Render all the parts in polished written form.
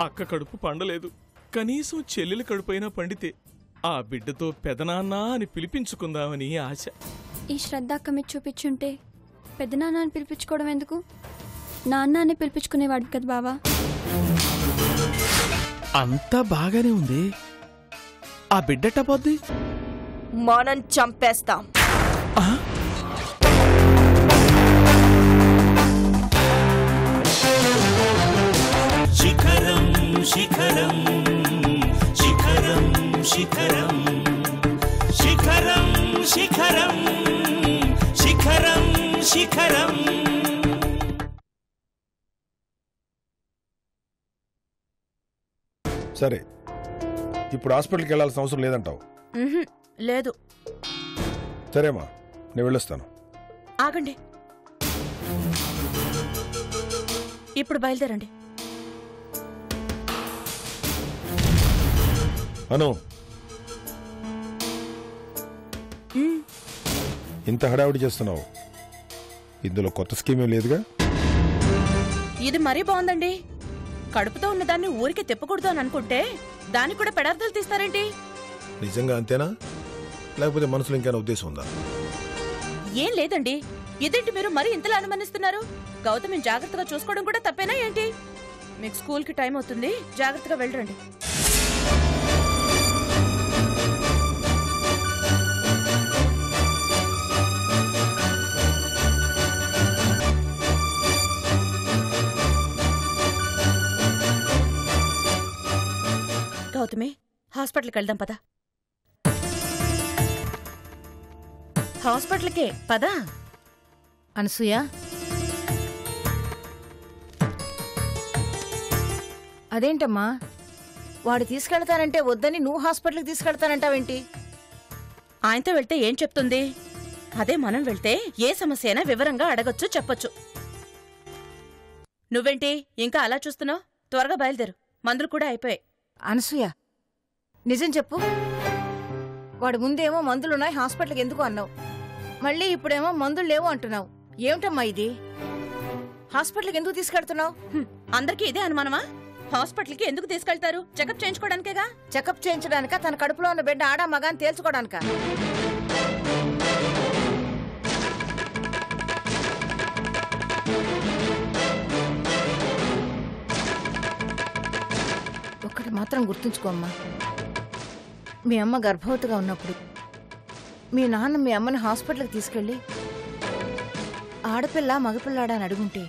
అక్క కడుపు పండలేదు, కనీసం చెల్లెలి కడుపైనా పండితే ఆ బిడ్డతో పెదనాన్న అని పిలిపించుకుందామని ఆశ. ఈ శ్రద్ధ అక్క మీద చూపించుంటే పెదనాన్న అని పిలిపించుకోవడం ఎందుకు? నాన్న అని పిలిపించుకునేవాడు కదా బావా. అంతా బాగానే ఉంది, ఆ బిడ్డట పోద్ది. మనం చంపేస్తాం. శిఖరం శిఖరం శిఖరం శిఖరం శిఖరం శిఖరం శిఖరం శిఖరం. సరే, ఇప్పుడు హాస్పిటల్కి వెళ్ళాల్సిన అవసరం లేదంటావు? లేదు. సరేమ్మా, నేను వెళ్ళొస్తాను. ఆగండి, ఇప్పుడు బయలుదేరండి. అను, ఇంత హడావిడి చేస్తున్నావు, ఇందులో కొత్త స్కీమ్ ఏం లేదుగా? ఇది మరీ బాగుందండి. కడుపుతో ఉన్నదాన్ని ఊరికి తిప్పకూడదు అని అనుకుంటే దానికి కూడా పెడార్థాలు తీస్తారేంటి? నిజంగా అంతేనా, లేకపోతే మనసులో ఇంకేనా ఉద్దేశం ఉందా? ఏం లేదండి, ఇదేంటి మీరు మరీ ఇంతలా అనుమానిస్తున్నారు? గౌతమిని జాగ్రత్తగా చూసుకోవడం కూడా తప్పేనా ఏంటి? మీకు స్కూల్కి టైం అవుతుంది, జాగ్రత్తగా వెళ్ళండి. గౌతమి, హాస్పిటల్కి వెళ్దాం పదా. హాస్పిటల్కే పదా. అనసూయ, అదేంటమ్మా వాడు తీసుకెళ్తానంటే వద్దని నువ్వు హాస్పిటల్కి తీసుకెళ్తానంటావేంటి? ఆయనతో వెళ్తే ఏం చెప్తుంది? అదే మనం వెళ్తే ఏ సమస్య అయినా వివరంగా అడగొచ్చు, చెప్పొచ్చు. నువ్వేంటి ఇంకా అలా చూస్తున్నావు? త్వరగా బయలుదేరు, మందులు కూడా అయిపోయాయి. అనసూయ, నిజం చెప్పు. వాడు ముందేమో మందులున్నాయి హాస్పిటల్కి ఎందుకు అన్నావు, మళ్ళీ ఇప్పుడేమో మందులు లేవు అంటున్నావు. ఏమిటమ్మా ఇది? హాస్పిటల్కి ఎందుకు తీసుకెళ్తున్నావు? అందరికీ ఇదే అనుమానమా? హాస్పిటల్కి ఎందుకు తీసుకెళ్తారు? చెకప్ చేయించుకోవడానికేగా. చెకప్ చేయించడానిక? తన కడుపులో ఉన్న బిడ్డ ఆడా మగా అని తేల్చుకోవడానిక? ఒక్కటి మాత్రం గుర్తుంచుకోమ్మా, మీ అమ్మ గర్భవతిగా ఉన్నప్పుడు మీ నాన్న మీ అమ్మని హాస్పిటల్కి తీసుకెళ్ళి ఆడపిల్ల మగపిల్లాడా అని అడుగుంటే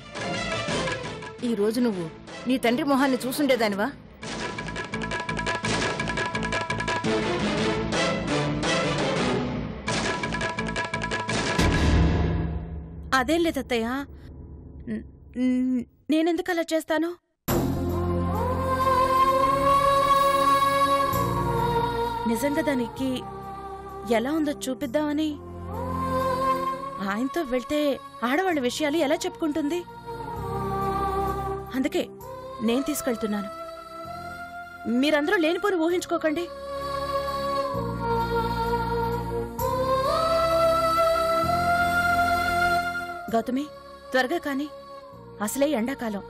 ఈరోజు నువ్వు నీ తండ్రి మొహాన్ని చూసుండేదానివా? అదేం లేదత్తయ్య, నేనెందుకు అలా చేస్తాను? నిజంగా దానికి ఎలా ఉందో చూపిద్దామని. ఆయనతో వెళ్తే ఆడవాళ్ళ విషయాలు ఎలా చెప్పుకుంటుంది? అందుకే నేను తీసుకెళ్తున్నాను. మీరందరూ లేనిపోని ఊహించుకోకండి. గౌతమి, త్వరగా కాని, అసలే ఎండాకాలం.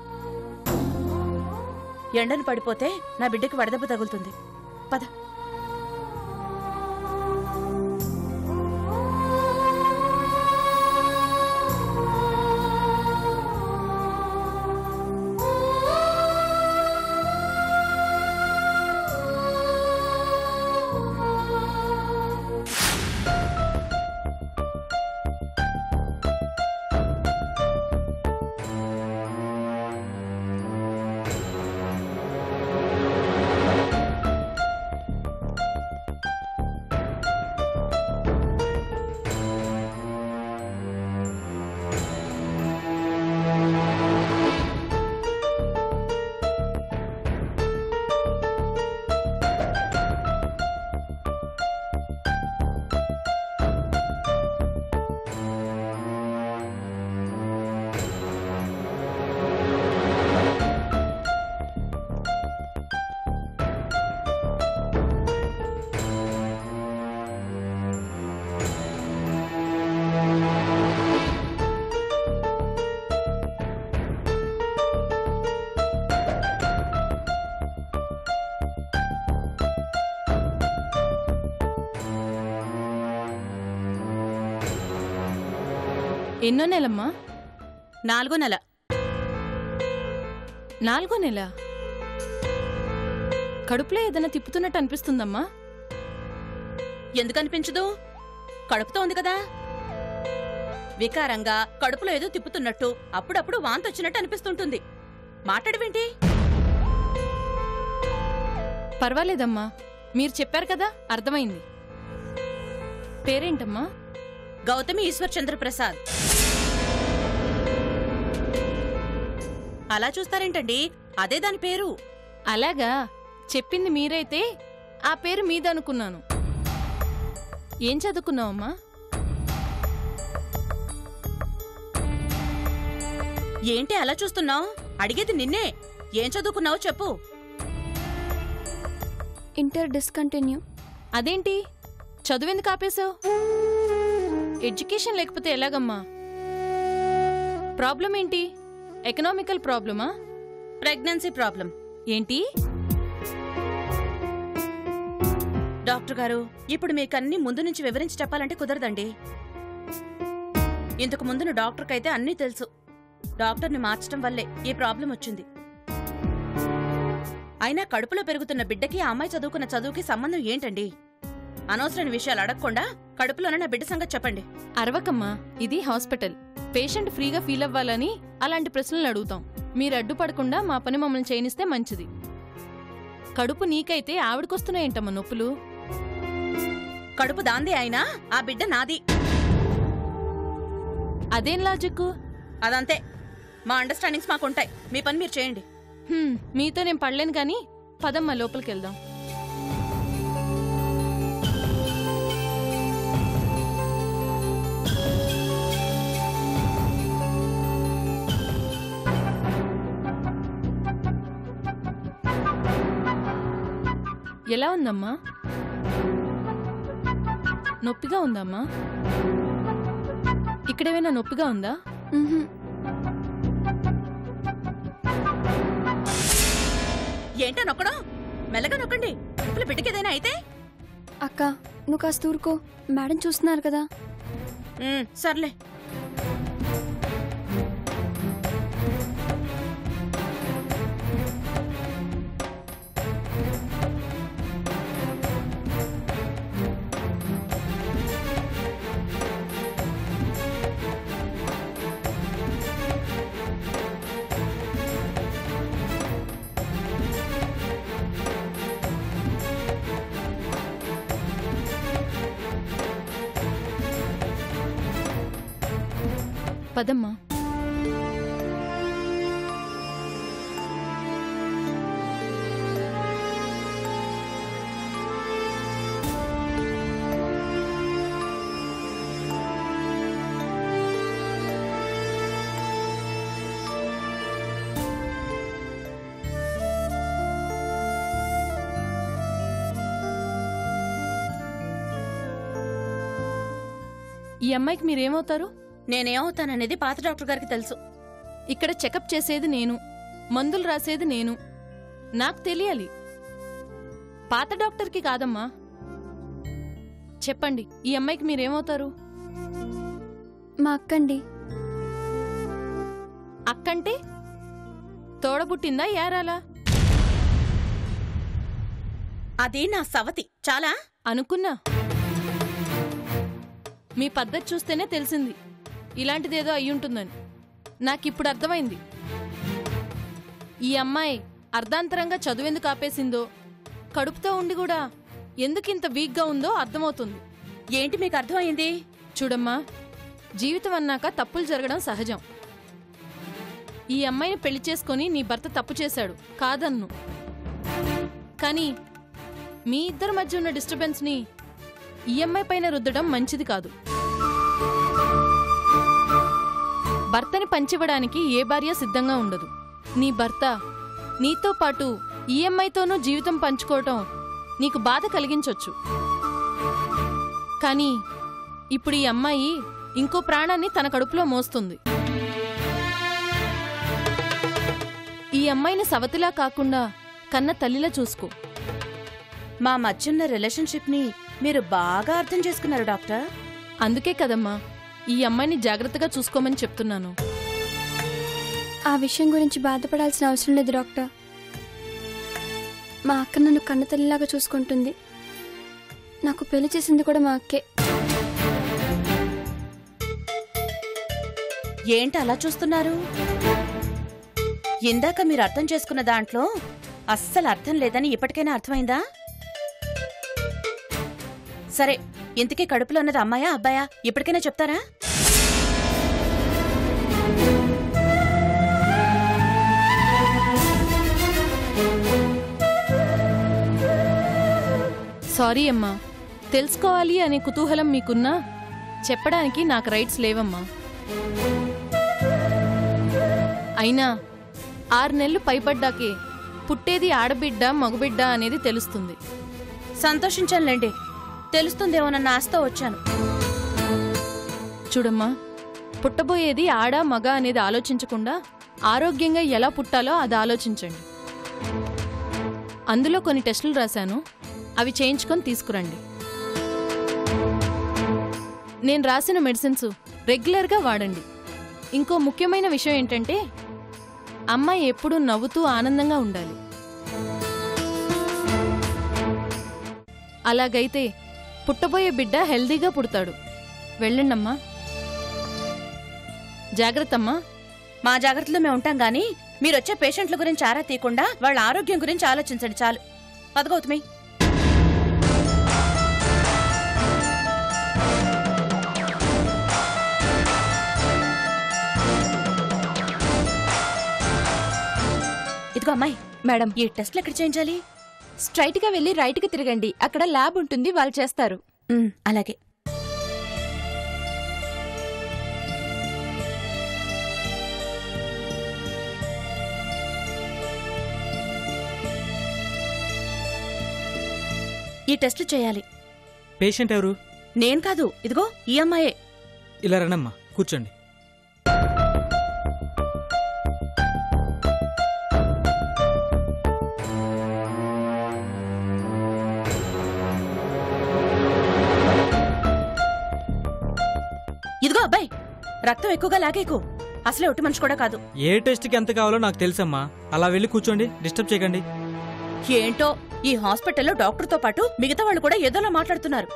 ఎండను పడిపోతే నా బిడ్డకి వడదెబ్బ తగులుతుంది. పద. ఎన్నో నెలమ్మా? 4వ నెల. 4వ నెల? కడుపులో ఏదైనా తిప్పుతున్నట్టు అనిపిస్తుందమ్మా? ఎందుకు అనిపించదు? కడుపుతో ఉంది కదా. వికారంగా కడుపులో ఏదో తిప్పుతున్నట్టు, అప్పుడప్పుడు వాంతొచ్చినట్టు అనిపిస్తుంటుంది. మాట్లాడవేంటి? పర్వాలేదమ్మా, మీరు చెప్పారు కదా, అర్థమైంది. పేరేంటమ్మా? గౌతమి ఈశ్వర్ చంద్ర ప్రసాద్. అలా చూస్తారేంటండి? అదే దాని పేరు. అలాగా, చెప్పింది మీరైతే ఆ పేరు మీదనుకున్నాను. ఏం చదువుకున్నావమ్మా? ఏంటి అలా చూస్తున్నావు? అడిగేది నిన్నే. ఏం చదువుకున్నావో చెప్పు. Inter discontinue. అదేంటి, చదువెందుకు ఆపేశావు? ఎడ్యుకేషన్ లేకపోతే ఎలాగమ్మా? ప్రాబ్లం ఏంటి? ఎకనామికల్ ప్రాబ్లమా? Pregnancy problem. ఏంటి? డాక్టర్ గారు, ఇప్పుడు మీకన్నీ ముందు నుంచి వివరించి చెప్పాలంటే కుదరదండి. ఇంతకు ముందున డాక్టర్కైతే అన్నీ తెలుసు. డాక్టర్ని మార్చడం వల్లే ఈ ప్రాబ్లం వచ్చింది. అయినా కడుపులో పెరుగుతున్న బిడ్డకి ఆ అమ్మాయి చదువుకున్న చదువుకి సంబంధం ఏంటండి? అనవసరమైన విషయాలు అడగకుండా కడుపులోనే నా బిడ్డ సంగతి చెప్పండి. అరవకమ్మా, ఇది హాస్పిటల్. పేషెంట్ ఫ్రీగా ఫీల్ అవ్వాలని అలాంటి ప్రశ్నలు అడుగుతాం. మీరు అడ్డుపడకుండా మా పని మమ్మల్ని చేయనిస్తే మంచిది. కడుపు నీకైతే ఆవిడకొస్తున్నాయేంటమ్మా నొప్పులు? కడుపు దాందే అయినా ఆ బిడ్డ నాది. అదేం లాజిక్? అదంతే. మా అండర్స్టాండింగ్స్ మాకుంటాయి. మీ పని మీరు చేయండి. మీతో నేను పడలేను కానీ పదమ్మా, లోపలికి వెళ్దాం. ఎలా ఉందమ్మా? నొప్పిగా ఉందమ్మా? ఇక్కడేమైనా నొప్పిగా ఉందా? ఏంటో నొక్కడం? మెల్లగా నొక్కండి. ఇప్పుడు బిడ్డకేదైనా అయితే. అక్క, నువ్వు కాస్త ఊరుకో. మేడం చూస్తున్నారు కదా. సర్లే. పదమ్మా. ఈ అమ్మాయికి మీరేమవుతారు? నేనేమవుతాననేది పాత డాక్టర్ గారికి తెలుసు. ఇక్కడ చెకప్ చేసేది నేను, మందులు రాసేది నేను. నాకు తెలియాలి, పాత డాక్టర్కి కాదమ్మా. చెప్పండి, ఈ అమ్మాయికి మీరేమవుతారు? మా అక్కండి. అక్కంటే తోడబుట్టిందా, యారాలా? అది నా సవతి. చాలా అనుకున్నా. మీ పద్ధతి చూస్తేనే తెలిసింది ఇలాంటిదేదో అయ్యుంటుందని. నాకిప్పుడు అర్థమైంది. ఈ అమ్మాయి అర్ధాంతరంగా చదువెందుకు ఆపేసిందో, కడుపుతో ఉండి కూడా ఎందుకింత వీక్గా ఉందో అర్థమవుతుంది. ఏంటి మీకు అర్థమైంది? చూడమ్మా, జీవితం అన్నాక తప్పులు జరగడం సహజం. ఈ అమ్మాయిని పెళ్లి చేసుకొని నీ భర్త తప్పు చేశాడు, కాదన్ను. కానీ మీ ఇద్దరి మధ్య ఉన్న డిస్టర్బెన్స్ని ఈ అమ్మాయి పైన రుద్దడం మంచిది కాదు. భర్తని పంచివ్వడానికి ఏ భార్య సిద్ధంగా ఉండదు. నీ భర్త నీతో పాటు ఈ అమ్మాయితోనూ జీవితం పంచుకోవటం నీకు బాధ కలిగించొచ్చు. కానీ ఇప్పుడు ఈ అమ్మాయి ఇంకో ప్రాణాన్ని తన కడుపులో మోస్తుంది. ఈ అమ్మాయిని సవతిలా కాకుండా కన్న తల్లిలా చూసుకో. మా మధ్యున్న రిలేషన్షిప్ని మీరు బాగా అర్థం చేసుకున్నారు డాక్టర్. అందుకే కదమ్మా ఈ అమ్మాయిని జాగ్రత్తగా చూసుకోమని చెప్తున్నాను. ఆ విషయం గురించి బాధపడాల్సిన అవసరం లేదు డాక్టర్. మా అక్క నన్ను కన్నతల్లిలాగా చూసుకుంటుంది. నాకు పెళ్లి చేసింది కూడా మా అక్కే. ఏంటి అలా చూస్తున్నారు? ఇందాక మీరు అర్థం చేసుకున్న దాంట్లో అస్సలు అర్థం లేదని ఇప్పటికైనా అర్థమైందా? సరే, ఇంతకీ కడుపులో ఉన్నది అమ్మాయా అబ్బాయా ఇప్పటికైనా చెప్తారా? సారీ అమ్మా, తెలుసుకోవాలి అనే కుతూహలం మీకున్నా చెప్పడానికి నాకు రైట్స్ లేవమ్మా. అయినా 6 నెలలు పైపడ్డాకే పుట్టేది ఆడబిడ్డ మగబిడ్డ అనేది తెలుస్తుంది. సంతోషించానులేండి, తెలుస్తుందేమోనన్న ఆశతో వచ్చాను. చూడమ్మా, పుట్టబోయేది ఆడ మగ అనేది ఆలోచించకుండా ఆరోగ్యంగా ఎలా పుట్టాలో అది ఆలోచించండి. అందులో కొన్ని టెస్టులు రాశాను, అవి చేయించుకొని తీసుకురండి. నేను రాసిన మెడిసిన్స్ రెగ్యులర్గా వాడండి. ఇంకో ముఖ్యమైన విషయం ఏంటంటే అమ్మాయి ఎప్పుడూ నవ్వుతూ ఆనందంగా ఉండాలి. అలాగైతే పుట్టబోయే బిడ్డ హెల్దీగా పుడతాడు. వెళ్ళండమ్మా. జాగ్రత్తమ్మా. మా జాగ్రత్తలో మేము ఉంటాం గానీ మీరొచ్చే పేషెంట్ల గురించి ఆరా తీయకుండా వాళ్ళ ఆరోగ్యం గురించి ఆలోచించండి చాలు. పదగౌతమి. ఇదిగో అమ్మాయి, మేడం, ఈ టెస్ట్లు ఎక్కడ చేయించాలి? స్ట్రైట్ గా వెళ్ళి రైట్ కి తిరగండి, అక్కడ ల్యాబ్ ఉంటుంది, వాళ్ళు చేస్తారు. అలాగే. ఈ టెస్ట్లు చేయాలి. పేషెంట్ ఎవరు? నేను కాదు, ఇదిగో ఈ అమ్మాయే. ఇలా రండమ్మా, కూర్చోండి. ఇదిగో అబ్బాయి, రక్తం ఎక్కువగా లాగేకు. అసలే ఒట్టి మనిషి కూడా కాదు. ఏ టెస్ట్కి ఎంత కావాలో నాకు తెలుసమ్మా. అలా వెళ్ళి కూర్చోండి, డిస్టర్బ్ చేయకండి. ఏంటో ఈ హాస్పిటల్లో డాక్టర్తో పాటు మిగతా వాళ్ళు కూడా ఏదోలా మాట్లాడుతున్నారు.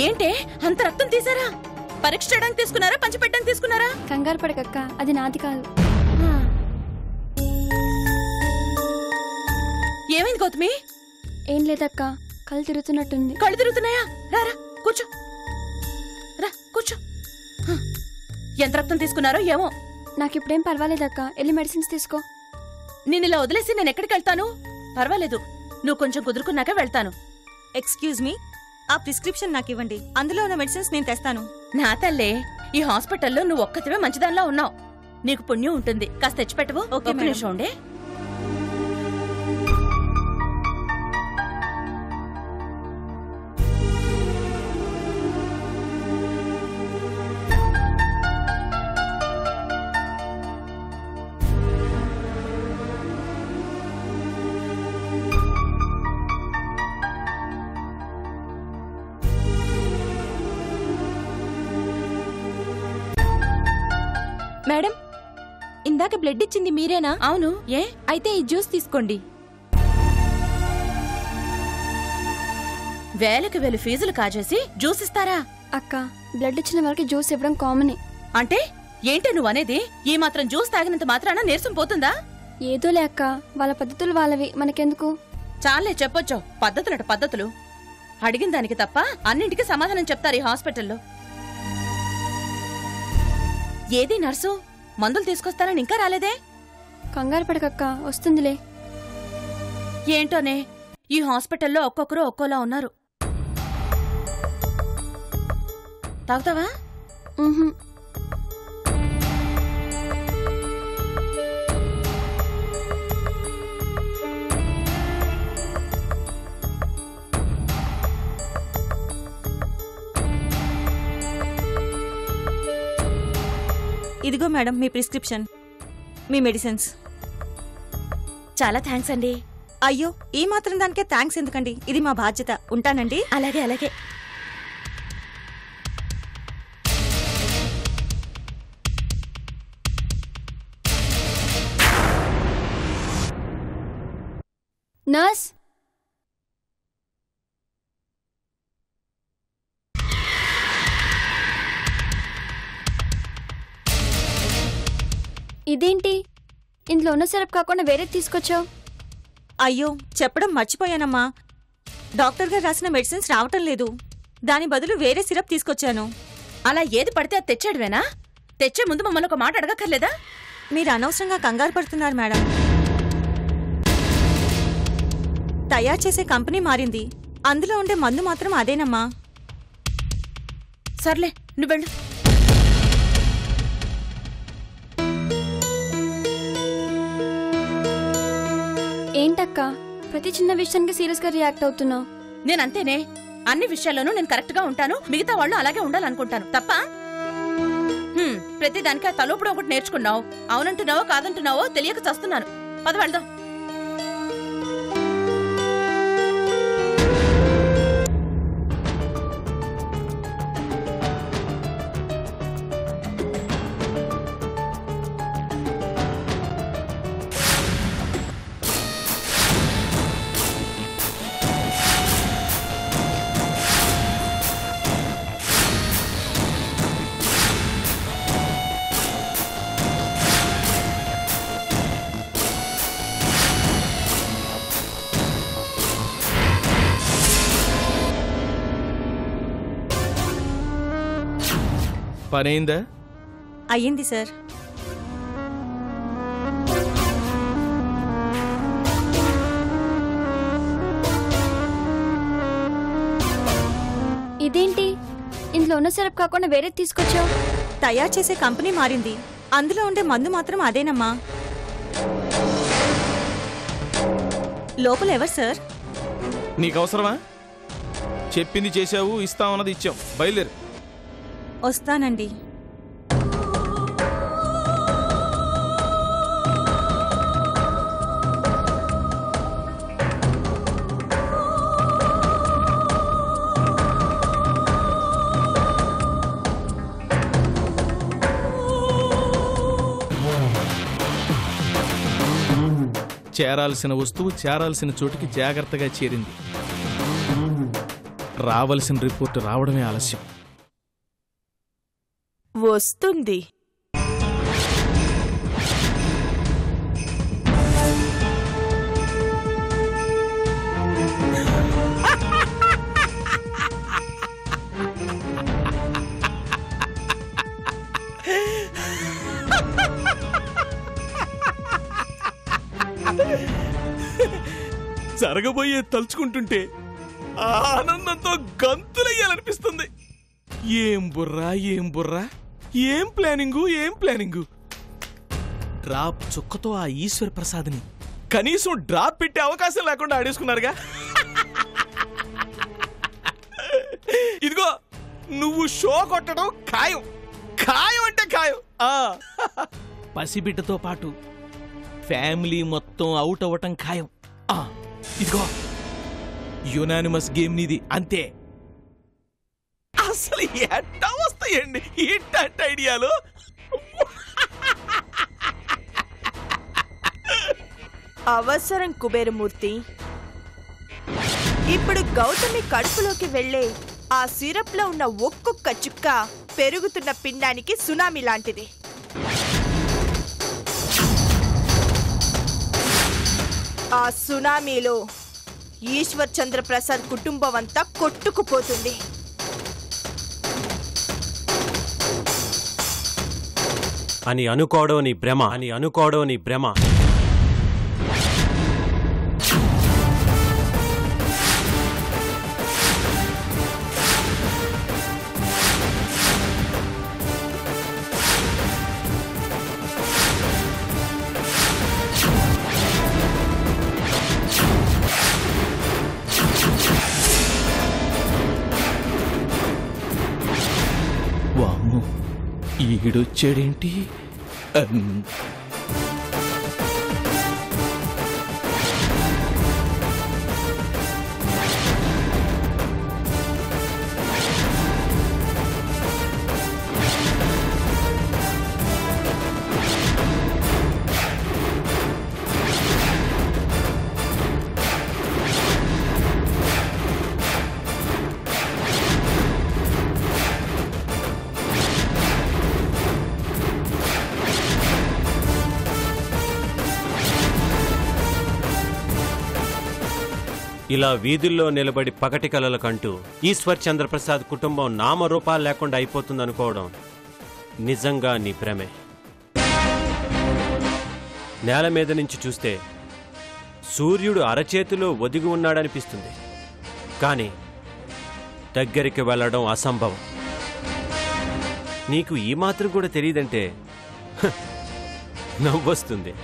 ఏంటే అంత రక్తం తీసారా? పరీక్ష చేయడానికి తీసుకున్నారా, పంచిపెట్టడానికి తీసుకున్నారా? కంగారు పడకక్క, అది నాది కాదు. ఏమైంది గౌతమి? ఏం లేదక్క, కళ్ళు తిరుగుతున్నట్టుంది. కళ్ళు తిరుగుతున్నాయా? రారా కూర్చో, రా కూర్చో. ఎంత రక్తం తీసుకున్నారో ఏమో. నాకిప్పుడేం పర్వాలేదక్క, వెళ్ళి మెడిసిన్స్ తీసుకో. నేను ఇలా వదిలేసి నేను ఎక్కడికి వెళ్తాను? పర్వాలేదు, నువ్వు కొంచెం కుదురుకున్నాక వెళ్తాను. ఎక్స్క్యూజ్ మీ, ఆ ప్రిస్క్రిప్షన్ నాకు ఇవ్వండి, అందులో ఉన్న మెడిసిన్స్ నేను తెస్తాను. నా తల్లే, ఈ హాస్పిటల్లో నువ్వు ఒక్కతివే మంచిదానిలా ఉన్నావు. నీకు పుణ్యం ఉంటుంది, కాస్త తెచ్చిపెట్టవు. ఓకే ఒక్క నిమిషం ఉండే. మేడం, ఇందాక బ్లడ్ ఇచ్చింది మీరేనా? అవును. ఏ? అయితే ఈ జ్యూస్ తీసుకోండి. వేలకు వేలు ఫీజులు కాజేసి జ్యూస్ ఇస్తారా? అక్క, బ్లడ్ ఇచ్చిన వాళ్ళకి జ్యూస్ ఇవ్వడం కామనే. అంటే ఏంటి నువ్వు అనేది? ఈ మాత్రం జ్యూస్ తాగినంత మాత్రాన నీరసం పోతుందా? ఏదోలే అక్క, వాళ్ళ పద్ధతులు వాళ్ళవి, మనకెందుకు? చాలే చెప్పొచ్చో పద్ధతులట పద్ధతులు. అడిగిన దానికి తప్ప అన్నింటికి సమాధానం చెప్తారు ఈ హాస్పిటల్లో. ఏది నర్సు, మందులు తీసుకొస్తానని ఇంకా రాలేదే? కంగారు పడకక్క, వస్తుందిలే. ఏంటోనే, ఈ హాస్పిటల్లో ఒక్కొక్కరు ఒక్కోలా ఉన్నారు. తాగుతావా? ఇదిగో మేడం మీ ప్రిస్క్రిప్షన్, మీ మెడిసిన్స్. చాలా థ్యాంక్స్ అండి. అయ్యో, ఈ మాత్రం దానికే థ్యాంక్స్ ఎందుకండి? ఇది మా బాధ్యత. ఉంటానండి. అలాగే అలాగే. నర్స్, ఇదేంటి? ఇందులో ఉన్న సిరప్ కాకుండా వేరేది తీసుకొచ్చావు? అయ్యో, చెప్పడం మర్చిపోయానమ్మా. డాక్టర్ గారు రాసిన మెడిసిన్స్ రావటం లేదు. దాని బదులు వేరే సిరప్ తీసుకొచ్చాను. అలా ఏది పడితే అది తెచ్చాడువేనా? తెచ్చే ముందు మమ్మల్ని ఒక మాట అడగక్కర్లేదా? మీరు అనవసరంగా కంగారు పడుతున్నారు మేడం. తయారు చేసే కంపెనీ మారింది, అందులో ఉండే మందు మాత్రం అదేనమ్మా. సర్లే, నువ్వు వెళ్ళు. ఏంటక్క, ప్రతి చిన్న విషయానికి సీరియస్ గా రియాక్ట్ అవుతున్నావు? నేనంతేనే. అన్ని విషయాల్లోనూ నేను కరెక్ట్ గా ఉంటాను, మిగతా వాళ్ళు అలాగే ఉండాలనుకుంటాను. తప్ప ప్రతి దానికి ఆ తలోపుడు ఒకటి నేర్చుకున్నావు. అవునంటున్నావో కాదంటున్నావో తెలియక చస్తున్నాను. పద వెళ్దాం. పనైందా? అయ్యింది సార్. ఇదేంటి? ఇందులో ఉన్న సిరప్ కాకుండా వేరేది తీసుకొచ్చావు? తయారు చేసే కంపెనీ మారింది, అందులో ఉండే మందు మాత్రం అదేనమ్మా. లోపల ఎవరు సార్? నీకు అవసరమా? చెప్పింది చేశావు, ఇస్తామన్నది ఇచ్చాం. బయలుదేరు. వస్తానండి. చేరాల్సిన వస్తువు చేరాల్సిన చోటికి జాగ్రత్తగా చేరింది. రావలసిన రిపోర్టు రావడమే ఆలస్యం. వస్తుంది. జరగబోయే తలుచుకుంటుంటే ఆనందంతో గంతులయ్యాలనిపిస్తుంది. ఏం బుర్రా, ఏం బుర్రా, ఏం ప్లానింగు, ఏం ప్లానింగు. డ్రాప్ చుక్కతో ఆ ఈశ్వర ప్రసాద్ని కనీసం డ్రాప్ పెట్టే అవకాశం లేకుండా ఆడేసుకున్నారుగా. ఇదిగో, నువ్వు షో కొట్టడం ఖాయం. ఖాయం అంటే ఖాయం. పసిబిడ్డతో పాటు ఫ్యామిలీ మొత్తం అవుట్ అవ్వటం ఖాయం. ఇదిగో, యునానిమస్ గేమ్ నీది అంతే. అసలు ఎట్టా వస్తాయండి ఇట్టంటి ఐడియాలు? అవసరం కుబేరమూర్తి. ఇప్పుడు గౌతమి కడుపులోకి వెళ్లే ఆ సిరప్ లో ఉన్న ఒక్కొక్క చుక్క పెరుగుతున్న పిండానికి సునామీ లాంటిది. ఆ సునామీలో ఈశ్వర్ చంద్ర ప్రసాద్ కుటుంబం అంతా కొట్టుకుపోతుంది. అని అనుకోవడం నీ భ్రమ, అని అనుకోవడం నీ భ్రమ. వామ్మో, ఈడొచ్చాడేంటి? ఇలా వీధుల్లో నిలబడి పగటి కలల కంటూ ఈశ్వర్ చంద్రప్రసాద్ కుటుంబం నామరూపాలు లేకుండా అయిపోతుందనుకోవడం నిజంగా నీ భ్రమే. నేల మీద నుంచి చూస్తే సూర్యుడు అరచేతిలో ఒదిగి ఉన్నాడనిపిస్తుంది, కానీ దగ్గరికి వెళ్ళడం అసంభవం. నీకు ఈ మాత్రం కూడా తెలియదంటే నవ్వొస్తుంది.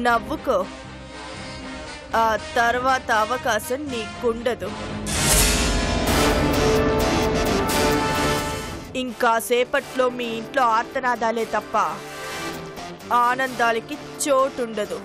నవ్వుకో, ఆ తర్వాత అవకాశం నీకుండదు. ఇంకా సేపట్లో మీ ఇంట్లో ఆర్తనాదాలే తప్ప ఆనందాలకి చోటుండదు.